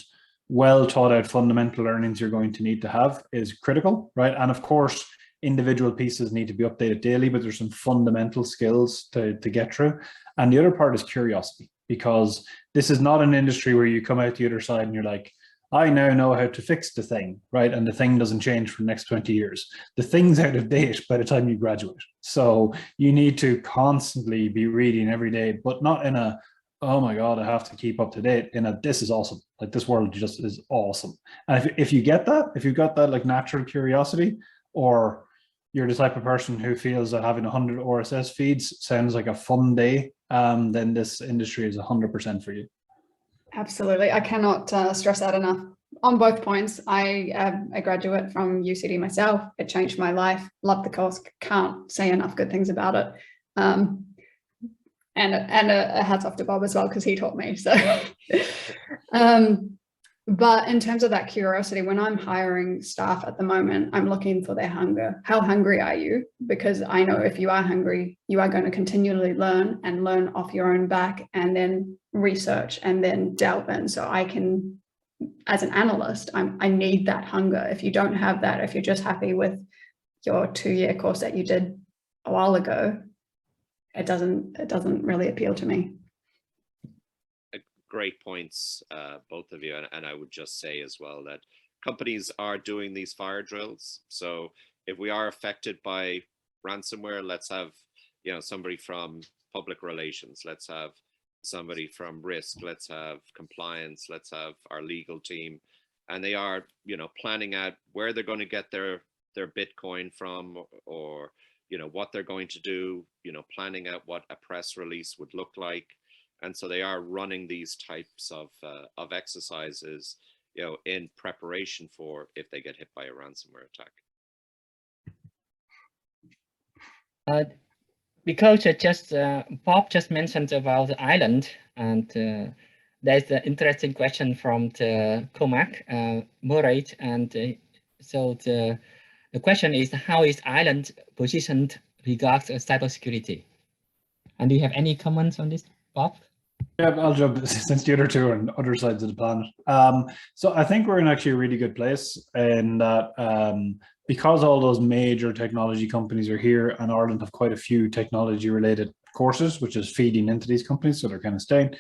well taught out fundamental learnings you're going to need to have is critical, right? And of course, individual pieces need to be updated daily, but there's some fundamental skills to get through. And the other part is curiosity, because this is not an industry where you come out the other side and you're like, I now know how to fix the thing, right? And the thing doesn't change for the next 20 years. The thing's out of date by the time you graduate. So you need to constantly be reading every day, but not in a, oh my God, I have to keep up to date, in a, this is awesome. Like, this world just is awesome. And if you get that, if you've got that like natural curiosity, or you're the type of person who feels that having 100 RSS feeds sounds like a fun day, then this industry is 100% for you. Absolutely. I cannot stress that enough. On both points, I am a graduate from UCD myself. It changed my life. Loved the course. Can't say enough good things about it. And a hats off to Bob as well, because he taught me. So, but in terms of that curiosity, when I'm hiring staff at the moment, I'm looking for their hunger. How hungry are you? Because I know if you are hungry, you are going to continually learn and learn off your own back, and then research and then delve in. So I can, as an analyst, I need that hunger. If you don't have that, if you're just happy with your 2-year course that you did a while ago, it doesn't really appeal to me. Great points, both of you. And I would just say as well that companies are doing these fire drills. So if we are affected by ransomware, let's have, somebody from public relations, let's have somebody from risk, let's have compliance, let's have our legal team. And they are, planning out where they're going to get their Bitcoin from, or what they're going to do, planning out what a press release would look like. And so they are running these types of exercises, in preparation for if they get hit by a ransomware attack. Because Bob just mentioned about the island, and there's an interesting question from the Khac, Murray, and so the question is, how is Ireland positioned regards to cybersecurity? And do you have any comments on this, Bob? Yeah, I'll jump, since the other two are on other sides of the planet. So I think we're in actually a really good place in that because all those major technology companies are here, and Ireland have quite a few technology related courses, which is feeding into these companies, so they're kind of staying.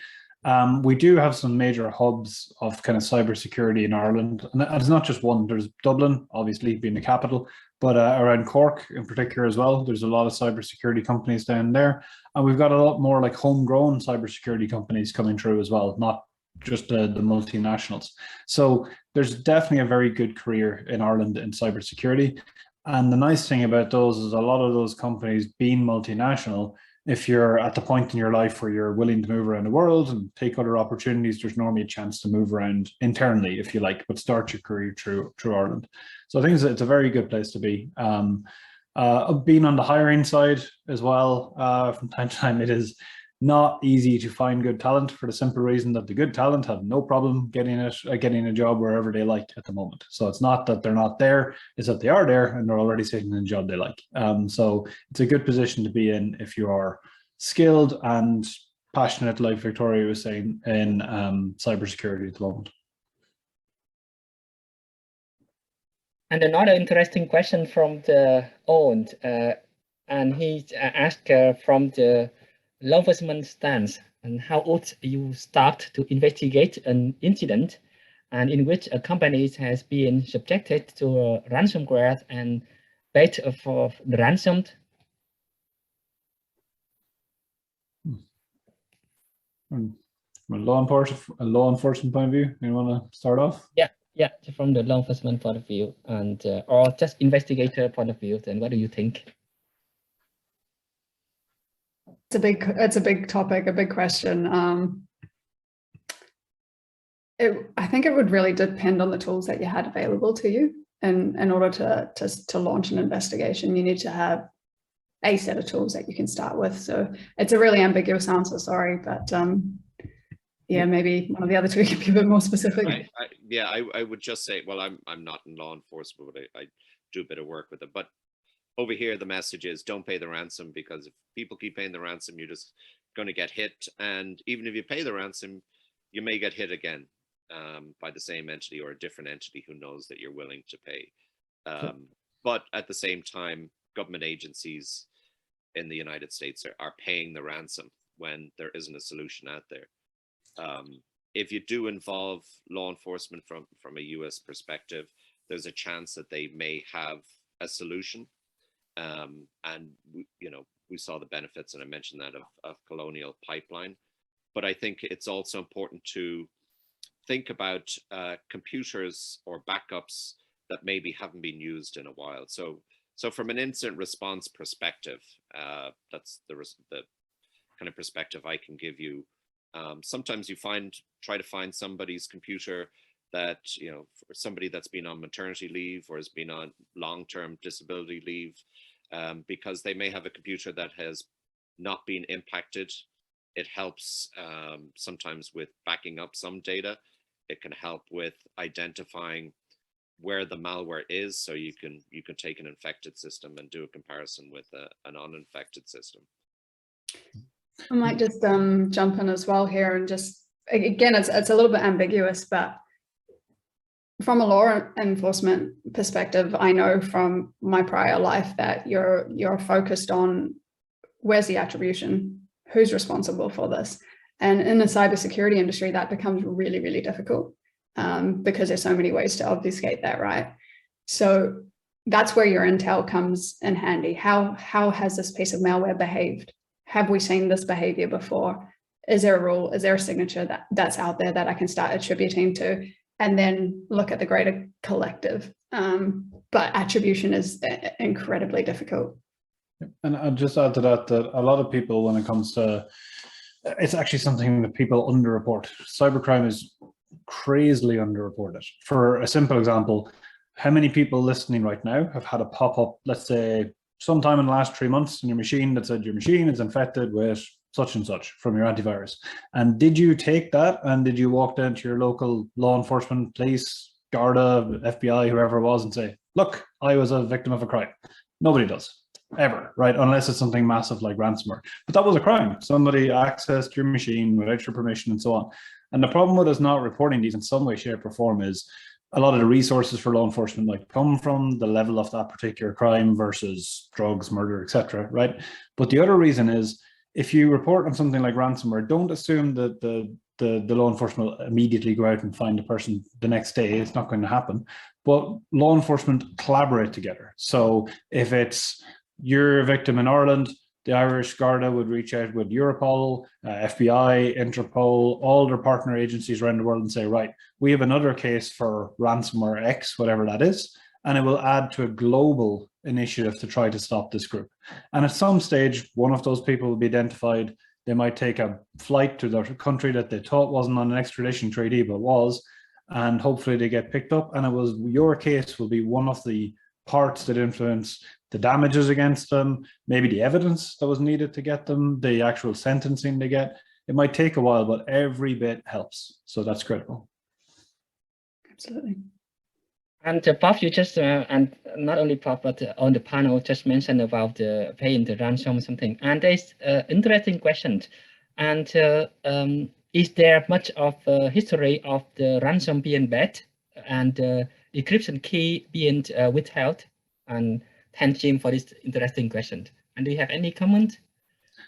We do have some major hubs of kind of cybersecurity in Ireland, and it's not just one. There's Dublin, obviously being the capital, but around Cork in particular as well. There's a lot of cybersecurity companies down there, and we've got a lot more like homegrown cybersecurity companies coming through as well, not just the multinationals. So there's definitely a very good career in Ireland in cybersecurity. And the nice thing about those is a lot of those companies being multinational, if you're at the point in your life where you're willing to move around the world and take other opportunities, there's normally a chance to move around internally, if you like, but start your career through Ireland. So I think it's a very good place to be. Being on the hiring side as well, from time to time, it is not easy to find good talent, for the simple reason that the good talent have no problem getting a job wherever they like at the moment. So it's not that they're not there, it's that they are there and they're already sitting in a job they like. So it's a good position to be in if you are skilled and passionate, like Victoria was saying, in cybersecurity at the moment. And another interesting question from the own, and he asked from the law enforcement stance, and how would you start to investigate an incident and in which a company has been subjected to a ransomware and paid for the ransom? From a law enforcement point of view, you want to start off? Yeah, from the law enforcement point of view, and or just investigator point of view, then what do you think? It's a big topic, a big question. I think it would really depend on the tools that you had available to you. And in order to launch an investigation, you need to have a set of tools that you can start with. So it's a really ambiguous answer, sorry, but yeah, maybe one of the other two can be a bit more specific. I would just say, well, I'm not in law enforcement, but I do a bit of work with it. But over here, the message is don't pay the ransom, because if people keep paying the ransom, you're just going to get hit. And even if you pay the ransom, you may get hit again by the same entity or a different entity who knows that you're willing to pay. But at the same time, government agencies in the United States are paying the ransom when there isn't a solution out there. If you do involve law enforcement from a US perspective, there's a chance that they may have a solution. And we saw the benefits, and I mentioned that of Colonial Pipeline. But I think it's also important to think about computers or backups that maybe haven't been used in a while. So from an incident response perspective, that's the kind of perspective I can give you. Sometimes you try to find somebody's computer that, for somebody that's been on maternity leave or has been on long-term disability leave, because they may have a computer that has not been impacted. It helps sometimes with backing up some data. It can help with identifying where the malware is, so you can take an infected system and do a comparison with an uninfected system. I might just jump in as well here, and just, again, it's a little bit ambiguous, but from a law enforcement perspective, I know from my prior life that you're focused on where's the attribution, who's responsible for this. And in the cybersecurity industry, that becomes really, really difficult because there's so many ways to obfuscate that, right? So that's where your intel comes in handy. How has this piece of malware behaved? Have we seen this behavior before? Is there a rule? Is there a signature that's out there that I can start attributing to? And then look at the greater collective. But attribution is incredibly difficult. And I'll just add to that a lot of people, when it comes to, it's actually something that people underreport. Cybercrime is crazily underreported. For a simple example, how many people listening right now have had a pop-up, let's say, sometime in the last 3 months in your machine that said your machine is infected with such and such from your antivirus? And did you take that and did you walk down to your local law enforcement, police, Garda, FBI, whoever it was, and say, look, I was a victim of a crime? Nobody does, ever, right? Unless it's something massive like ransomware. But that was a crime. Somebody accessed your machine without your permission and so on. And the problem with us not reporting these in some way, shape, or form is a lot of the resources for law enforcement like come from the level of that particular crime versus drugs, murder, etc., right? But the other reason is if you report on something like ransomware, don't assume that the law enforcement will immediately go out and find the person the next day. It's not going to happen. But law enforcement collaborate together. So if it's you're a victim in Ireland, the Irish Garda would reach out with Europol, FBI, Interpol, all their partner agencies around the world and say, right, we have another case for ransomware X, whatever that is, and it will add to a global initiative to try to stop this group. And at some stage, one of those people will be identified. They might take a flight to the country that they thought wasn't on an extradition treaty, but was, and hopefully they get picked up. And it was your case will be one of the parts that influence the damages against them, maybe the evidence that was needed to get them, the actual sentencing they get. It might take a while, but every bit helps. So that's critical. Absolutely. And Prof, you just, and not only Prof, but on the panel just mentioned about paying the ransom or something. And there's an interesting question. And is there much of a history of the ransom being bad and the decryption key being withheld? And thank Jim for this interesting question. And do you have any comment?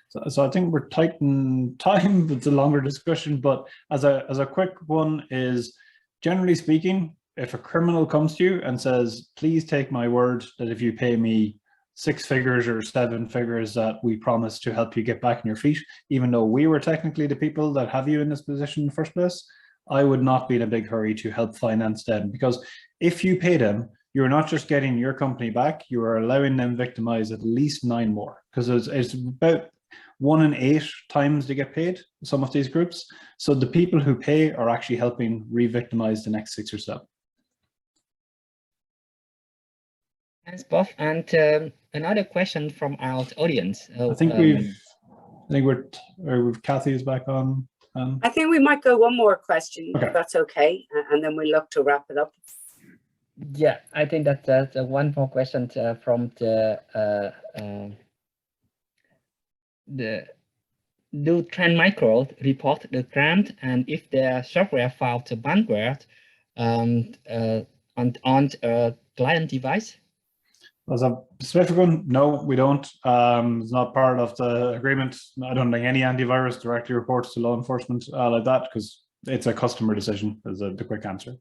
So I think we're tight in time. It's a longer discussion, but as a quick one is, generally speaking, if a criminal comes to you and says, please take my word that if you pay me 6 figures or 7 figures that we promise to help you get back on your feet, even though we were technically the people that have you in this position in the first place, I would not be in a big hurry to help finance them, because if you pay them, you're not just getting your company back, you are allowing them victimize at least 9 more, because it's about 1 in 8 times they get paid, some of these groups. So the people who pay are actually helping re-victimize the next 6 or 7. Thanks, Prof. And another question from our audience. I think we're Kathy is back on. I think we might go one more question, okay, if that's okay, and then we look to wrap it up. Yeah, I think that's one more question from do Trend Micro report the grant, and if their software found malware on a client device? As a specific one, no, we don't. It's not part of the agreement. I don't think any antivirus directly reports to law enforcement like that, because it's a customer decision, is the quick answer.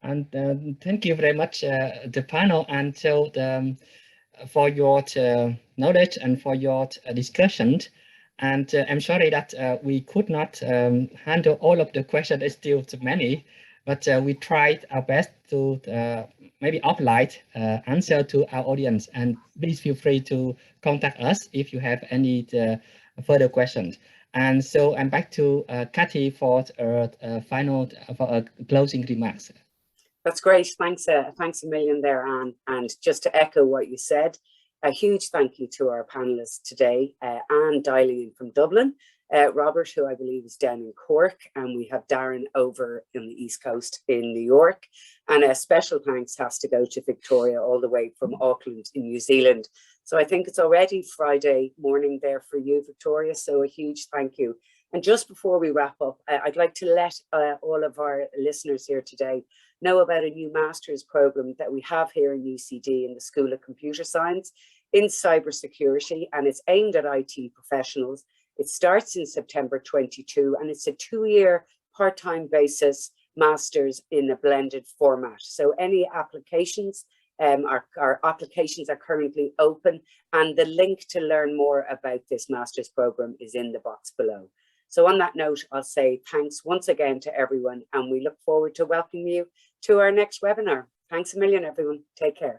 And thank you very much, the panel, and so for your knowledge and for your discussion. And I'm sorry that we could not handle all of the questions. There's still too many, but we tried our best to maybe uplight answer to our audience. And please feel free to contact us if you have any further questions. And so I'm back to Kathy for final closing remarks. That's great. Thanks a million there, Anne. And just to echo what you said, a huge thank you to our panelists today. Anne dialing in from Dublin, Robert, who I believe is down in Cork, and we have Darren over in the East Coast in New York. And a special thanks has to go to Victoria all the way from Auckland in New Zealand. So I think it's already Friday morning there for you, Victoria. So a huge thank you. And just before we wrap up, I'd like to let all of our listeners here today know about a new master's program that we have here in UCD in the School of Computer Science in cybersecurity, and it's aimed at IT professionals. It starts in September 22, and it's a 2-year part-time basis master's in a blended format. So any applications, our applications are currently open, and the link to learn more about this master's program is in the box below. So on that note, I'll say thanks once again to everyone, and we look forward to welcoming you to our next webinar. Thanks a million, everyone. Take care.